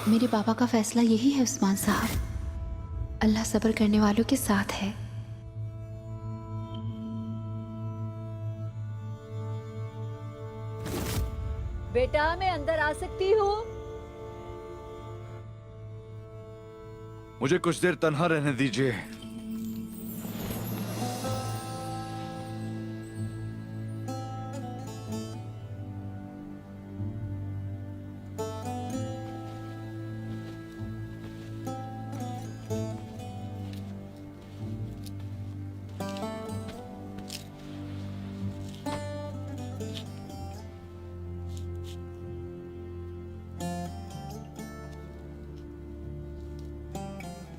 मेरे बाबा का फैसला यही है उस्मान साहब। अल्लाह सब्र करने वालों के साथ है। बेटा मैं अंदर आ सकती हूँ? मुझे कुछ देर तन्हा रहने दीजिए।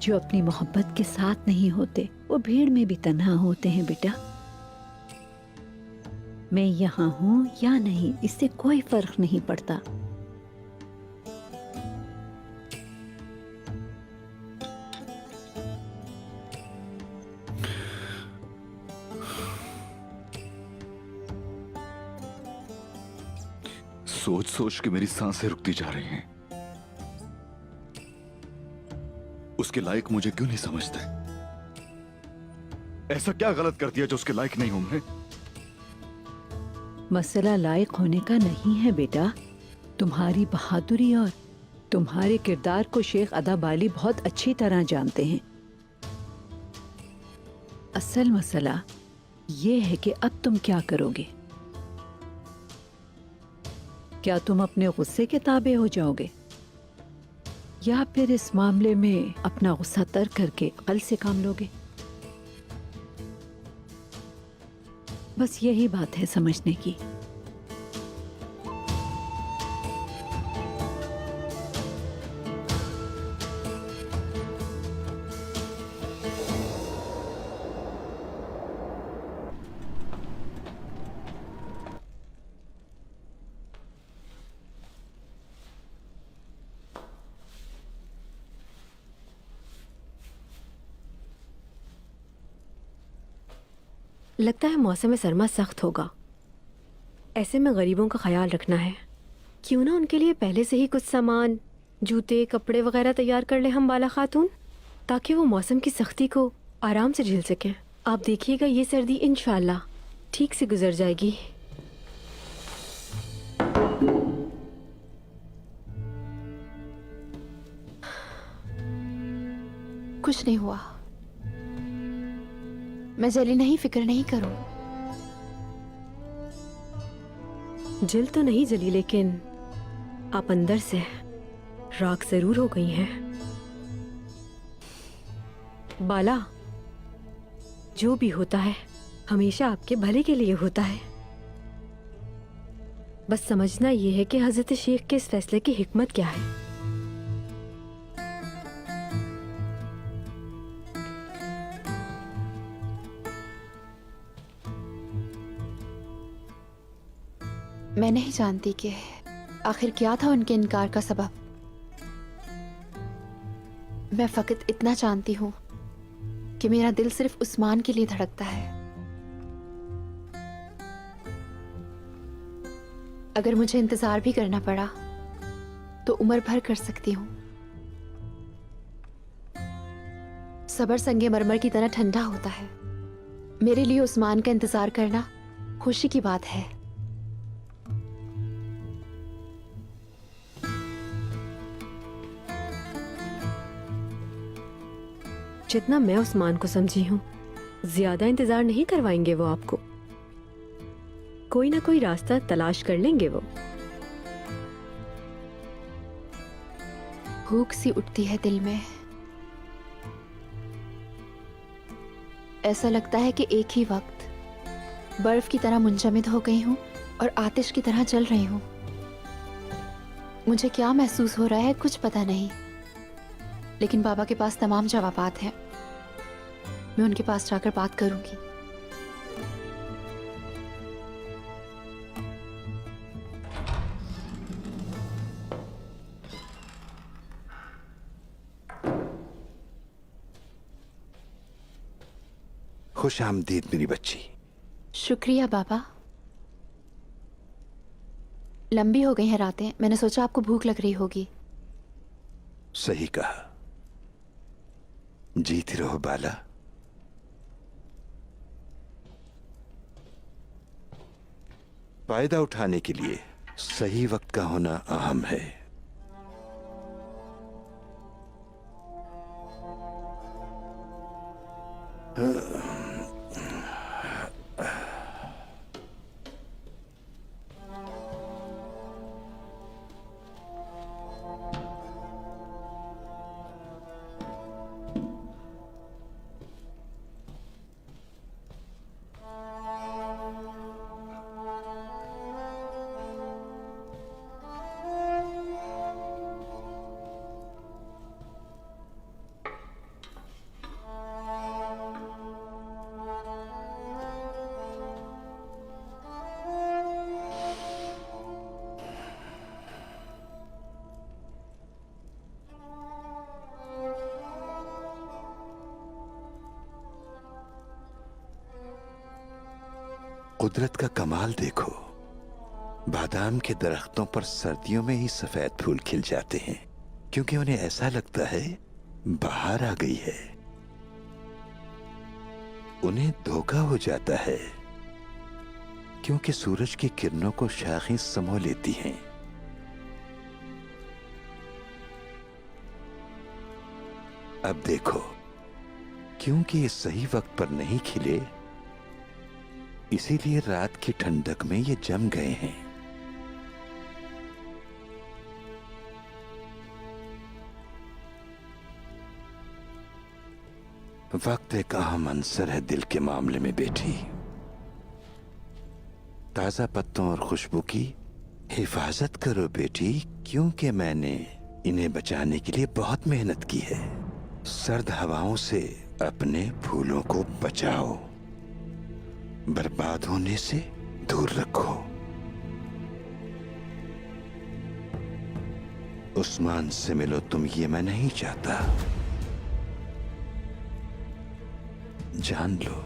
जो अपनी मोहब्बत के साथ नहीं होते वो भीड़ में भी तन्हा होते हैं बेटा। मैं यहाँ हूँ या नहीं इससे कोई फर्क नहीं पड़ता। सोच सोच के मेरी सांसें रुकती जा रही हैं। उसके लायक मुझे क्यों नहीं समझते? ऐसा क्या गलत कर दिया जो उसके लायक नहीं हूं मैं? मसला लायक होने का नहीं है बेटा। तुम्हारी बहादुरी और तुम्हारे किरदार को शेख अदब अली बहुत अच्छी तरह जानते हैं। असल मसला ये है कि अब तुम क्या करोगे? क्या तुम अपने गुस्से के ताबे हो जाओगे या फिर इस मामले में अपना गुस्सा तर्क करके अक्ल से काम लोगे? बस यही बात है समझने की। लगता है मौसम सरमा सख्त होगा। ऐसे में गरीबों का ख्याल रखना है। क्यों ना उनके लिए पहले से ही कुछ सामान, जूते, कपड़े वगैरह तैयार कर ले हम बाला खातून, ताकि वो मौसम की सख्ती को आराम से झेल सकें। आप देखिएगा ये सर्दी इंशाल्लाह ठीक से गुजर जाएगी। कुछ नहीं हुआ। मैं जली नहीं, फिक्र नहीं करो। जल तो नहीं जली लेकिन आप अंदर से राख जरूर हो गई हैं। बाला, जो भी होता है हमेशा आपके भले के लिए होता है। बस समझना यह है कि हजरत शेख के इस फैसले की हिकमत क्या है। मैं नहीं जानती कि आखिर क्या था उनके इनकार का सबब। मैं फकत इतना जानती हूँ कि मेरा दिल सिर्फ उस्मान के लिए धड़कता है। अगर मुझे इंतजार भी करना पड़ा तो उम्र भर कर सकती हूँ। सबर संगे मरमर की तरह ठंडा होता है। मेरे लिए उस्मान का इंतजार करना खुशी की बात है। जितना मैं उस्मान को समझी हूँ ज्यादा इंतजार नहीं करवाएंगे वो आपको। कोई ना कोई रास्ता तलाश कर लेंगे वो। भूख सी उठती है दिल में। ऐसा लगता है कि एक ही वक्त बर्फ की तरह मुंजमद हो गई हूँ और आतिश की तरह जल रही हूँ। मुझे क्या महसूस हो रहा है कुछ पता नहीं, लेकिन बाबा के पास तमाम जवाबात हैं। मैं उनके पास जाकर बात करूंगी। खुश आमदीद मेरी बच्ची। शुक्रिया बाबा। लंबी हो गई हैं रातें, मैंने सोचा आपको भूख लग रही होगी। सही कहा। जीती रहो बाला। फायदा उठाने के लिए सही वक्त का होना अहम है। कुदरत का कमाल देखो। बादाम के दरख्तों पर सर्दियों में ही सफेद फूल खिल जाते हैं, क्योंकि उन्हें ऐसा लगता है बाहर आ गई है। उन्हें धोखा हो जाता है, क्योंकि सूरज की किरणों को शाखें समो लेती हैं। अब देखो, क्योंकि ये सही वक्त पर नहीं खिले, इसीलिए रात की ठंडक में ये जम गए हैं। वक्त एक अहम अंसर है दिल के मामले में बेटी। ताजा पत्तों और खुशबू की हिफाजत करो बेटी, क्योंकि मैंने इन्हें बचाने के लिए बहुत मेहनत की है। सर्द हवाओं से अपने फूलों को बचाओ, बर्बाद होने से दूर रखो। उस्मान से मिलो तुम, ये मैं नहीं चाहता। जान लो।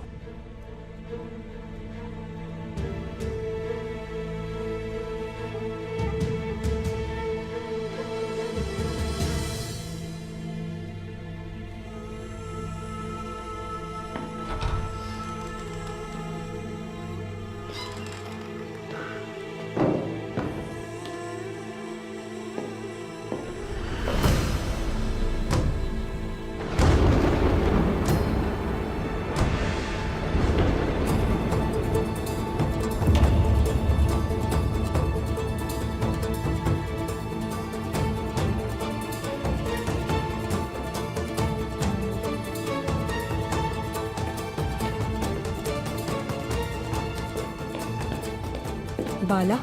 बाला,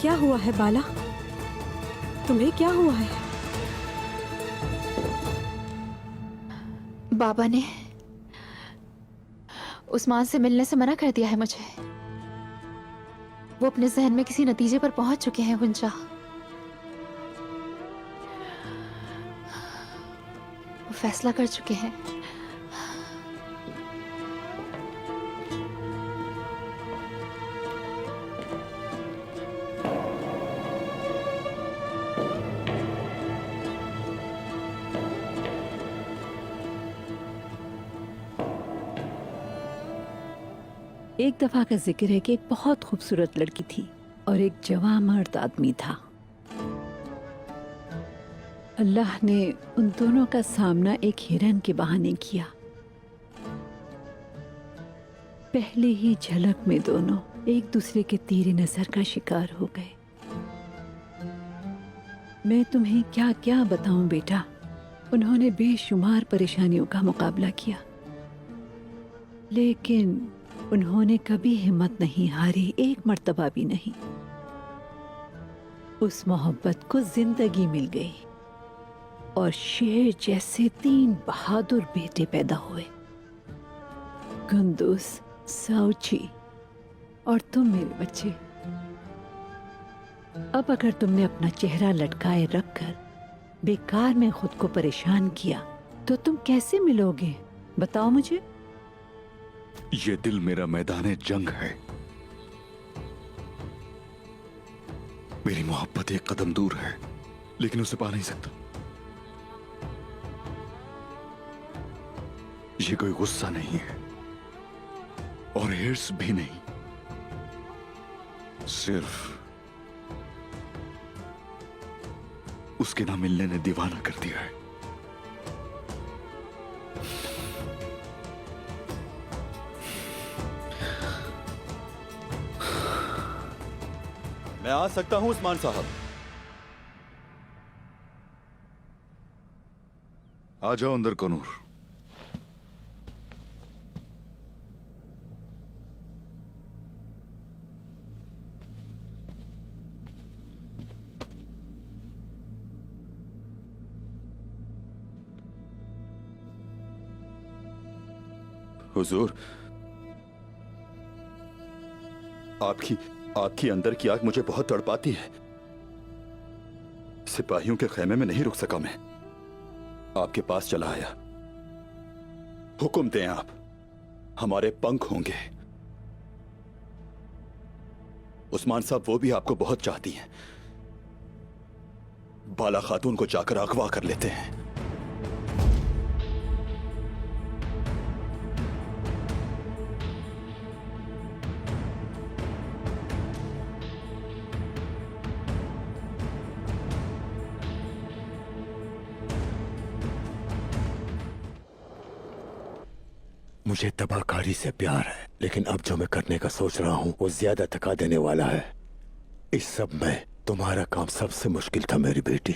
क्या हुआ है बाला? तुम्हें क्या हुआ है? बाबा ने उस्मान से मिलने से मना कर दिया है मुझे। वो अपने जहन में किसी नतीजे पर पहुंच चुके हैं गुंजा। वो फैसला कर चुके हैं। एक दफा का जिक्र है कि एक बहुत खूबसूरत लड़की थी और एक जवान मर्द आदमी था। अल्लाह ने उन दोनों का सामना एक हिरन के बहाने किया। पहले ही झलक में दोनों एक दूसरे के तीर नजर का शिकार हो गए। मैं तुम्हें क्या क्या बताऊं बेटा। उन्होंने बेशुमार परेशानियों का मुकाबला किया, लेकिन उन्होंने कभी हिम्मत नहीं हारी, एक मर्तबा भी नहीं। उस मोहब्बत को जिंदगी मिल गई और शेर जैसे 3 बहादुर बेटे पैदा हुए, कुंदुस, साउची और तुम मेरे बच्चे। अब अगर तुमने अपना चेहरा लटकाए रखकर बेकार में खुद को परेशान किया तो तुम कैसे मिलोगे? बताओ मुझे। ये दिल मेरा मैदान जंग है। मेरी मोहब्बत एक कदम दूर है, लेकिन उसे पा नहीं सकता। ये कोई गुस्सा नहीं है और हिर्स भी नहीं, सिर्फ उसके ना मिलने ने दीवाना कर दिया है। मैं आ सकता हूं उस्मान साहब? आ जाओ अंदर कनूर। हुजूर, आपकी अंदर की आग मुझे बहुत तड़पाती है। सिपाहियों के खेमे में नहीं रुक सका मैं, आपके पास चला आया। हुक्म दें आप, हमारे पंख होंगे। उस्मान साहब वो भी आपको बहुत चाहती हैं। बाला खातून को जाकर अगवा कर लेते हैं। मुझे तबाहकारी से प्यार है, लेकिन अब जो मैं करने का सोच रहा हूं वो ज्यादा थका देने वाला है। इस सब में तुम्हारा काम सबसे मुश्किल था मेरी बेटी।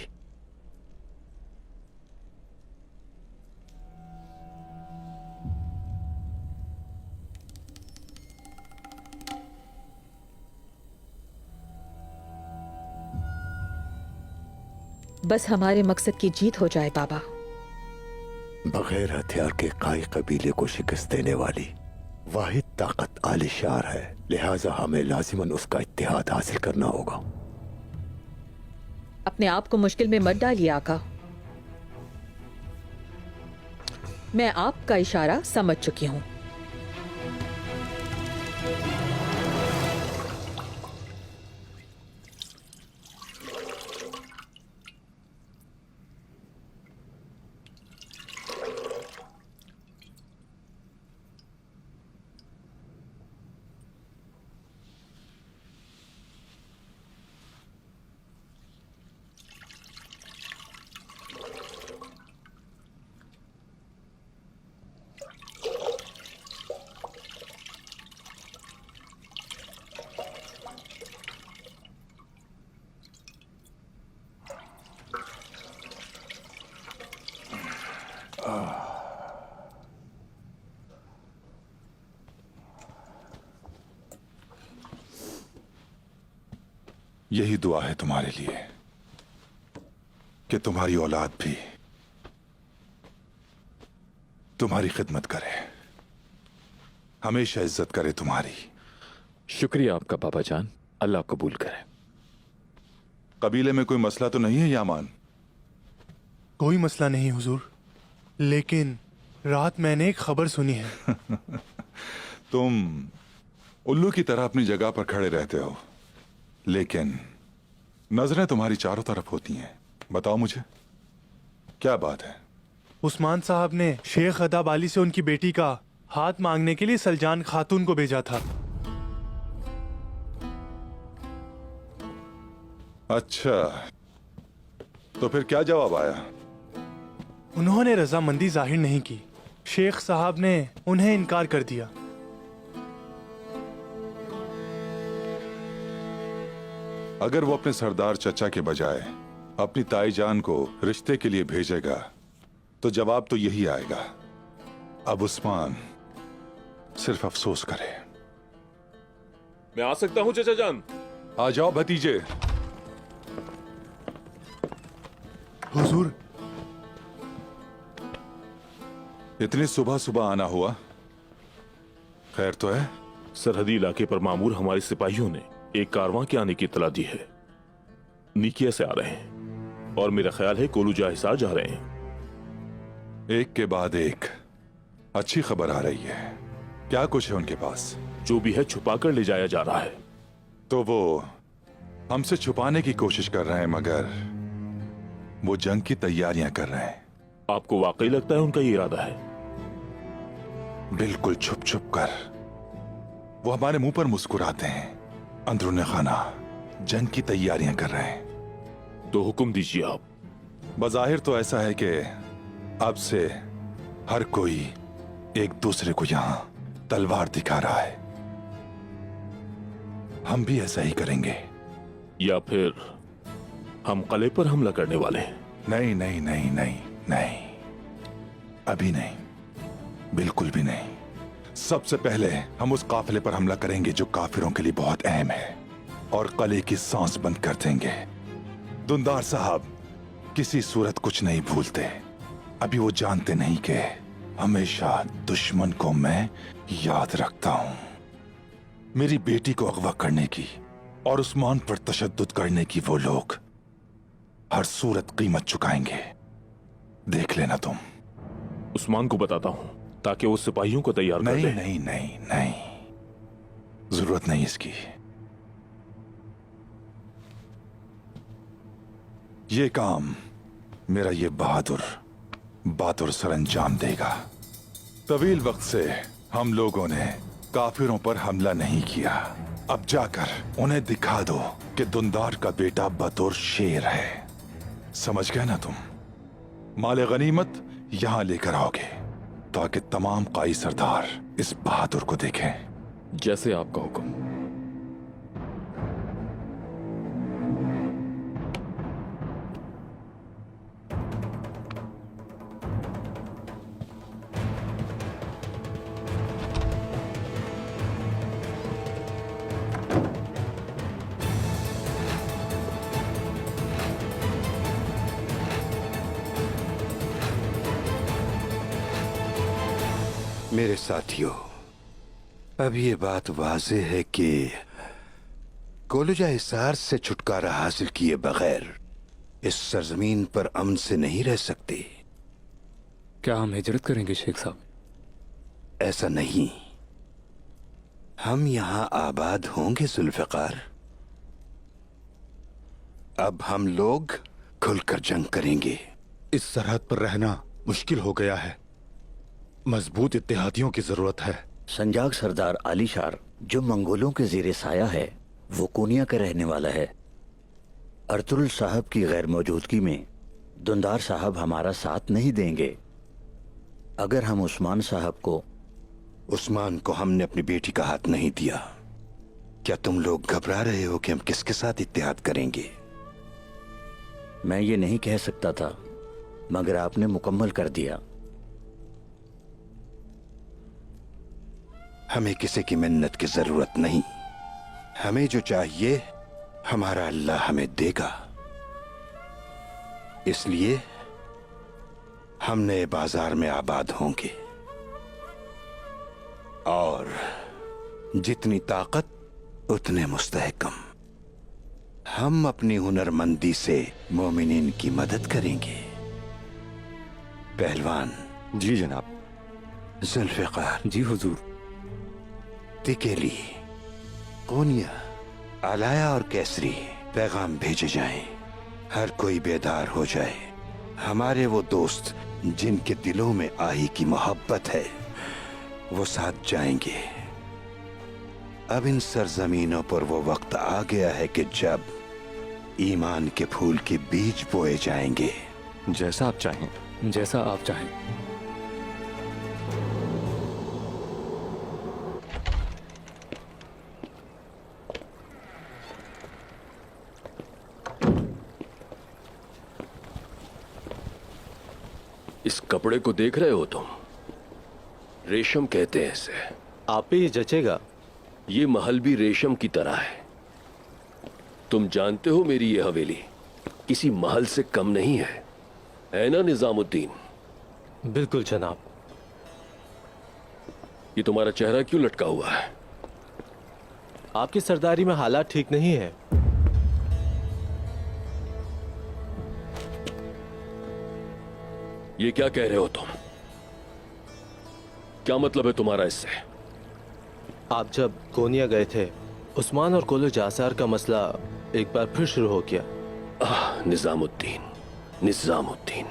बस हमारे मकसद की जीत हो जाए बाबा। बगैर हथियार के काई कबीले को शिकस्त देने वाली वाहिद ताकत आलिशार है, लिहाजा हमें लाजिमन उसका इत्तेहाद हासिल करना होगा। अपने आप को मुश्किल में मत डालिए आका। मैं आपका इशारा समझ चुकी हूं। यही दुआ है तुम्हारे लिए कि तुम्हारी औलाद भी तुम्हारी खिदमत करे, हमेशा इज्जत करे तुम्हारी। शुक्रिया आपका बाबा जान, अल्लाह कबूल करे। कबीले में कोई मसला तो नहीं है यामान? कोई मसला नहीं हुजूर, लेकिन रात मैंने एक खबर सुनी है। तुम उल्लू की तरह अपनी जगह पर खड़े रहते हो, लेकिन नजरें तुम्हारी चारों तरफ होती हैं। बताओ मुझे, क्या बात है? उस्मान साहब ने शेख अदाब अली से उनकी बेटी का हाथ मांगने के लिए सलजान खातून को भेजा था। अच्छा, तो फिर क्या जवाब आया? उन्होंने रजामंदी जाहिर नहीं की। शेख साहब ने उन्हें इनकार कर दिया। अगर वो अपने सरदार चचा के बजाय अपनी ताई जान को रिश्ते के लिए भेजेगा तो जवाब तो यही आएगा। अब उस्मान सिर्फ अफसोस करे। मैं आ सकता हूं चचा जान? आ जाओ भतीजे। हुजूर, इतनी सुबह सुबह आना हुआ? खैर तो है? सरहदी इलाके पर मामूर हमारे सिपाहियों ने एक कारवां के आने की इत्तला दी है। नीकिया से आ रहे हैं और मेरा ख्याल है कोलूजा हिसार जा रहे हैं। एक के बाद एक अच्छी खबर आ रही है। क्या कुछ है उनके पास? जो भी है छुपा कर ले जाया जा रहा है। तो वो हमसे छुपाने की कोशिश कर रहे हैं, मगर वो जंग की तैयारियां कर रहे हैं। आपको वाकई लगता है उनका ये इरादा है? बिल्कुल छुप छुप कर। वो हमारे मुंह पर मुस्कुराते हैं, अंदरूनी खाना जंग की तैयारियां कर रहे हैं। तो हुक्म दीजिए आप। बज़ाहिर तो ऐसा है कि अब से हर कोई एक दूसरे को यहां तलवार दिखा रहा है। हम भी ऐसा ही करेंगे। या फिर हम किले पर हमला करने वाले हैं? नहीं नहीं नहीं नहीं नहीं, अभी नहीं, बिल्कुल भी नहीं। सबसे पहले हम उस काफिले पर हमला करेंगे जो काफिरों के लिए बहुत अहम है, और किले की सांस बंद कर देंगे। दुंदार साहब किसी सूरत कुछ नहीं भूलते। अभी वो जानते नहीं कि हमेशा दुश्मन को मैं याद रखता हूं। मेरी बेटी को अगवा करने की और उस्मान पर तशद्दुद करने की वो लोग हर सूरत कीमत चुकाएंगे। देख लेना तुम। उस्मान को बताता हूं ताकि वो सिपाहियों को तैयार कर नहीं दे। नहीं नहीं नहीं, जरूरत नहीं इसकी। ये काम मेरा ये बहादुर सर अंजाम देगा। तवील वक्त से हम लोगों ने काफिरों पर हमला नहीं किया। अब जाकर उन्हें दिखा दो कि दुंदार का बेटा बतौर शेर है। समझ गए ना तुम? माले गनीमत यहां लेकर आओगे ताकि तमाम काई सरदार इस बहादुर को देखें। जैसे आपका हुक्म। मेरे साथियों, अब ये बात वाज़े है कि कोलुजा हिसार से छुटकारा हासिल किए बगैर इस सरजमीन पर अमन से नहीं रह सकते। क्या हम हिजरत करेंगे शेख साहब? ऐसा नहीं, हम यहां आबाद होंगे जुल्फ़िकार। अब हम लोग खुलकर जंग करेंगे। इस सरहद पर रहना मुश्किल हो गया है। मजबूत इत्तेहादियों की जरूरत है। संजाग सरदार आलीशार जो मंगोलों के ज़ेरे साया है वो कोनिया का रहने वाला है। अर्तुल साहब की गैर मौजूदगी में दुंदार साहब हमारा साथ नहीं देंगे। अगर हम उस्मान को हमने अपनी बेटी का हाथ नहीं दिया। क्या तुम लोग घबरा रहे हो कि हम किसके साथ इत्तेहाद करेंगे? मैं ये नहीं कह सकता था, मगर आपने मुकम्मल कर दिया। हमें किसी की मिन्नत की जरूरत नहीं। हमें जो चाहिए हमारा अल्लाह हमें देगा। इसलिए हम नए बाजार में आबाद होंगे और जितनी ताकत उतने मुस्तहकम। हम अपनी हुनरमंदी से मोमिनीन की मदद करेंगे। पहलवान। जी जनाब। जुल्फ़िकार। जी हुजूर। तिकेली, कोनिया, आलाया और केसरी पैगाम भेजे जाएं। हर कोई बेदार हो जाए। हमारे वो दोस्त जिनके दिलों में आही की मोहब्बत है वो साथ जाएंगे। अब इन सरजमीनों पर वो वक्त आ गया है कि जब ईमान के फूल के बीज बोए जाएंगे। जैसा आप चाहें, जैसा आप चाहें। इस कपड़े को देख रहे हो तुम? रेशम कहते हैं इसे। आप पे ये जचेगा। ये महल भी रेशम की तरह है। तुम जानते हो मेरी ये हवेली किसी महल से कम नहीं है ना निजामुद्दीन? बिल्कुल जनाब। ये तुम्हारा चेहरा क्यों लटका हुआ है? आपकी सरदारी में हालात ठीक नहीं है। ये क्या कह रहे हो तुम? क्या मतलब है तुम्हारा इससे? आप जब कोनिया गए थे, उस्मान और कोलो जासार का मसला एक बार फिर शुरू हो गया। निजामुद्दीन, निजामुद्दीन,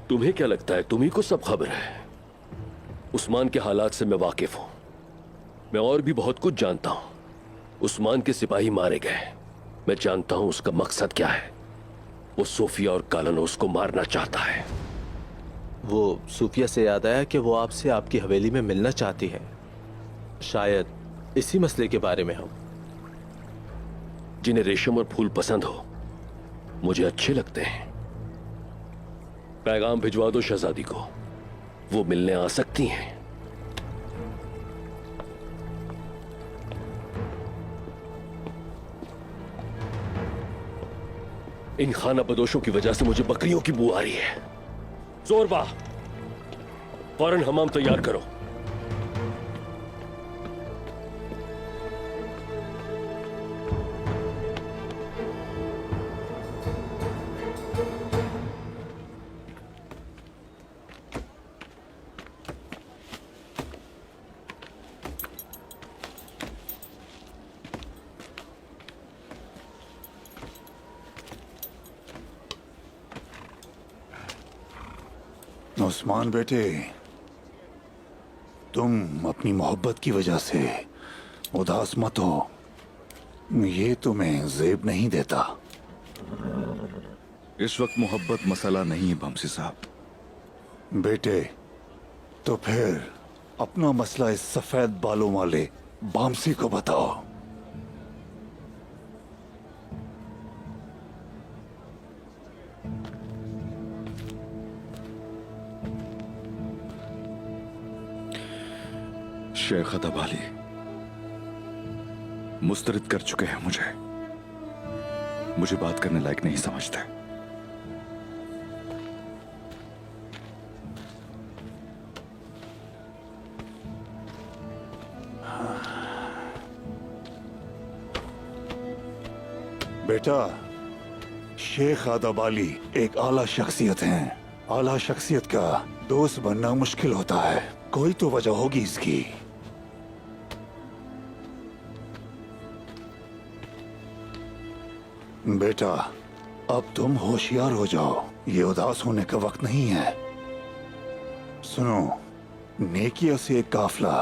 तुम्हें क्या लगता है तुम्ही को सब खबर है? उस्मान के हालात से मैं वाकिफ हूं। मैं और भी बहुत कुछ जानता हूं। उस्मान के सिपाही मारे गए, मैं जानता हूं उसका मकसद क्या है। वो सूफिया और कालानोस को मारना चाहता है। वो सूफिया से याद आया कि वो आपसे आपकी हवेली में मिलना चाहती है। शायद इसी मसले के बारे में हो। जिन्हें रेशम और फूल पसंद हो, मुझे अच्छे लगते हैं। पैगाम भिजवा दो शहजादी को, वो मिलने आ सकती हैं। इन खाना बदोशों की वजह से मुझे बकरियों की बू आ रही है। जोरबा, फौरन हमाम तैयार करो। उस्मान बेटे, तुम अपनी मोहब्बत की वजह से उदास मत हो। ये तुम्हें ज़ेब नहीं देता। इस वक्त मोहब्बत मसला नहीं है बमसी साहब। बेटे, तो फिर अपना मसला इस सफेद बालों वाले बामसी को बताओ। शेख अदबाली मुस्तरद कर चुके हैं मुझे बात करने लायक नहीं समझते। बेटा, शेख अदबाली एक आला शख्सियत हैं। आला शख्सियत का दोस्त बनना मुश्किल होता है। कोई तो वजह होगी इसकी। बेटा, अब तुम होशियार हो जाओ। ये उदास होने का वक्त नहीं है। सुनो, नेकिया से एक काफला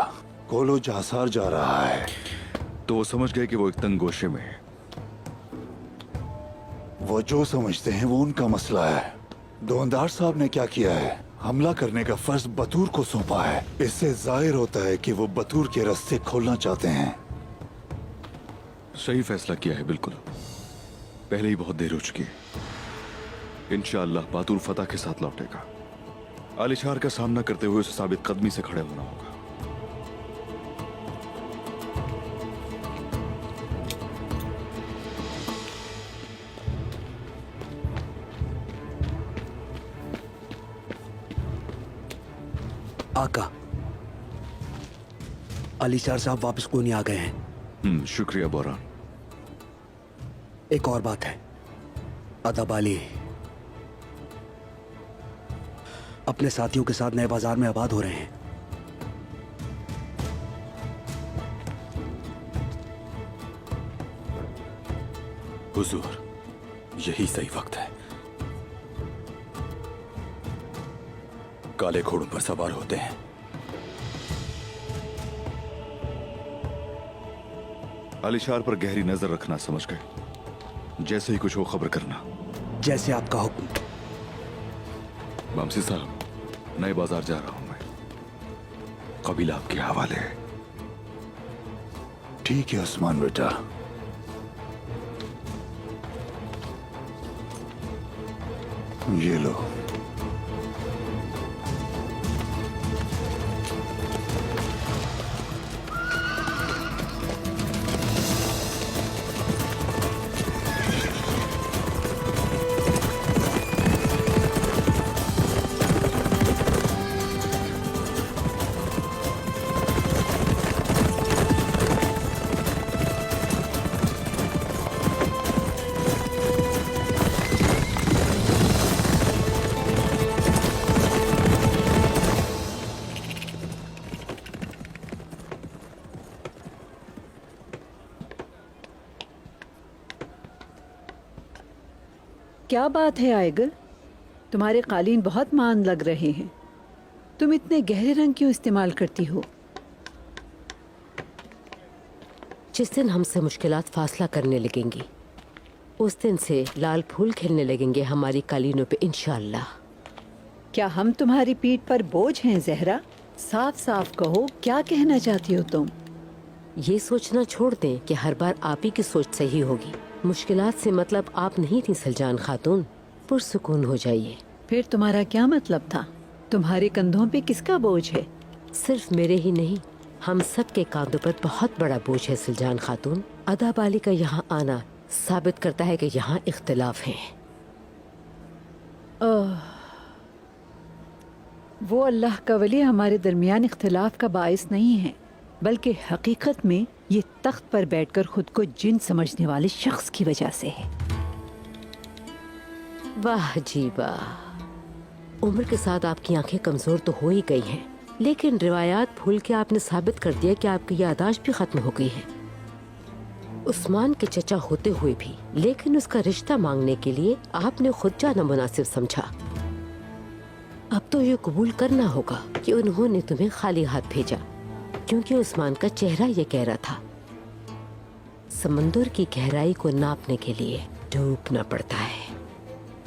कोलो जासार जा रहा है। तो वो समझ गए कि वो एक तंग गोशे में है। वो जो समझते हैं वो उनका मसला है। दोनदार साहब ने क्या किया है? हमला करने का फर्ज बतूर को सौंपा है। इससे जाहिर होता है कि वो बतूर के रास्ते खोलना चाहते हैं। सही फैसला किया है, बिल्कुल। पहले ही बहुत देर हो चुकी है। इंशाअल्लाह बातूर फतह के साथ लौटेगा। आलिशार का सामना करते हुए उसे साबित कदमी से खड़े होना होगा। आका, अलीशार साहब वापस क्यों नहीं आ गए हैं? शुक्रिया बोरान। एक और बात है, अदबाली अपने साथियों के साथ नए बाजार में आबाद हो रहे हैं। हुजूर, यही सही वक्त है। काले घोड़ों पर सवार होते हैं। आलिशार पर गहरी नजर रखना, समझ गए? जैसे ही कुछ हो खबर करना। जैसे आपका हुक्म। बमसी साहब, नए बाजार जा रहा हूं मैं। कबीला आपके हवाले है। ठीक है उस्मान बेटा। ये लो। क्या बात है आयगल? तुम्हारे कालीन बहुत मान लग रहे हैं। तुम इतने गहरे रंग क्यों इस्तेमाल करती हो? जिस दिन हमसे मुश्किलात फासला करने लगेंगी उस दिन से लाल फूल खिलने लगेंगे हमारी कालीनों पे इंशाअल्लाह। क्या हम तुम्हारी पीठ पर बोझ हैं जहरा? साफ साफ कहो, क्या कहना चाहती हो तुम? ये सोचना छोड़ दें कि हर बार आप ही की सोच सही होगी। मुश्किलात से मतलब आप नहीं थी सलजान खातून। पुरसुकून हो जाइए। फिर तुम्हारा क्या मतलब था? तुम्हारे कंधों पे किसका बोझ है? सिर्फ मेरे ही नहीं, हम सब के कांधों पर बहुत बड़ा बोझ है सलजान खातून। अदा बाली का यहाँ आना साबित करता है कि यहाँ इख्तिलाफ हैं। वो अल्लाह का वली हमारे दरमियान इख्तिलाफ का बाइस नहीं है, बल्कि हकीकत में ये तख्त पर बैठकर खुद को जिन समझने वाले शख्स की वजह से है। वाह जी वाह, उम्र के साथ आपकी आंखें कमजोर तो हो ही गई हैं, लेकिन रिवायात भूल के आपने साबित कर दिया कि आपकी यादाश्त भी खत्म हो गई है। उस्मान के चचा होते हुए भी, लेकिन उसका रिश्ता मांगने के लिए आपने खुद जाना मुनासिब समझा। अब तो ये कबूल करना होगा कि उन्होंने तुम्हें खाली हाथ भेजा, क्योंकि उस्मान का चेहरा ये कह रहा था। समंदर की गहराई को नापने के लिए डूबना पड़ता है।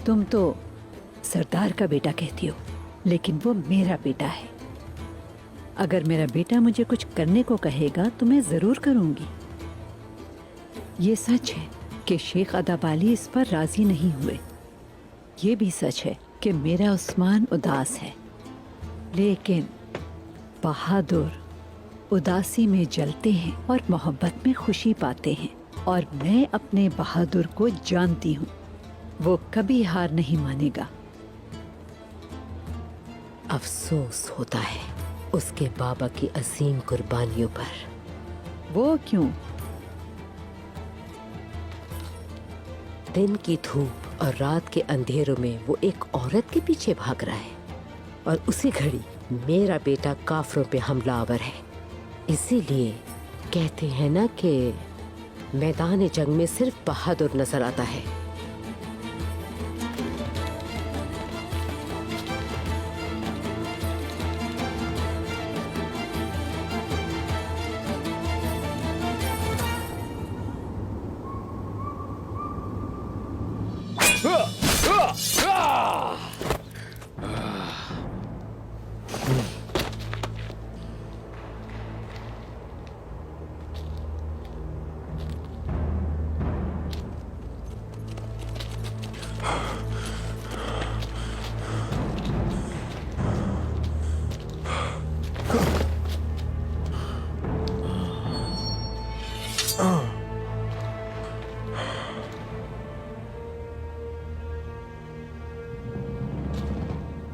तुम तो सरदार का बेटा कहती हो, लेकिन वो मेरा बेटा है। अगर मेरा बेटा मुझे कुछ करने को कहेगा तो मैं जरूर करूंगी। ये सच है कि शेख अदाबाली इस पर राजी नहीं हुए। ये भी सच है कि मेरा उस्मान उदास है, लेकिन बहादुर उदासी में जलते हैं और मोहब्बत में खुशी पाते हैं, और मैं अपने बहादुर को जानती हूँ। वो कभी हार नहीं मानेगा। अफसोस होता है उसके बाबा की असीम कुर्बानियों पर। वो क्यों? दिन की धूप और रात के अंधेरों में वो एक औरत के पीछे भाग रहा है, और उसी घड़ी मेरा बेटा काफरों पे हमलावर है। इसीलिए कहते हैं ना कि मैदान जंग में सिर्फ बहादुर नजर आता है।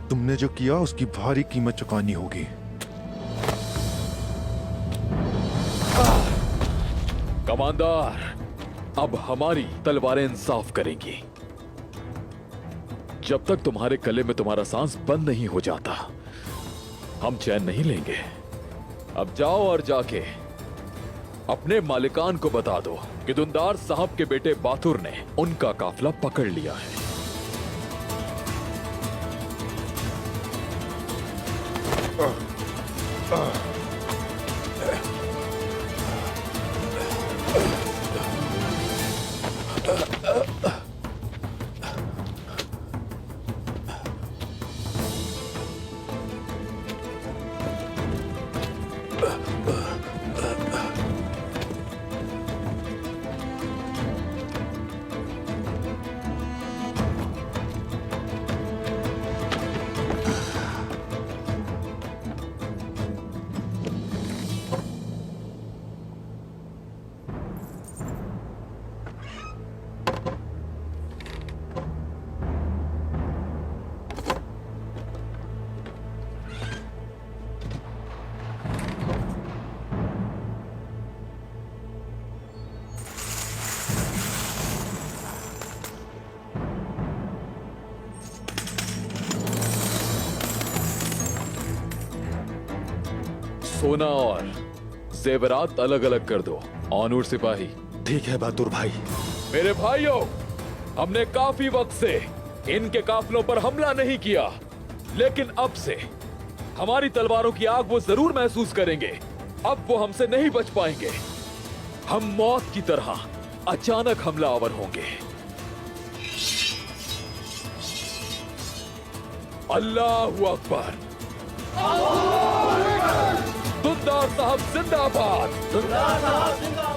तुमने जो किया उसकी भारी कीमत चुकानी होगी। कमांडर, अब हमारी तलवारें इंसाफ करेंगी। जब तक तुम्हारे गले में तुम्हारा सांस बंद नहीं हो जाता, हम चैन नहीं लेंगे। अब जाओ और जाके अपने मालिकान को बता दो कि दुंदार साहब के बेटे बातुर ने उनका काफिला पकड़ लिया है। सोना और जेवरात अलग अलग कर दो। ऑनूर सिपाही। ठीक है बहादुर भाई। मेरे भाइयों, हमने काफी वक्त से इनके काफिलों पर हमला नहीं किया, लेकिन अब से हमारी तलवारों की आग वो जरूर महसूस करेंगे। अब वो हमसे नहीं बच पाएंगे। हम मौत की तरह अचानक हमलावर होंगे। अल्लाहू अकबर। दुंदार साहब जिंदाबाद। दुंदार साहब जिंदाबाद।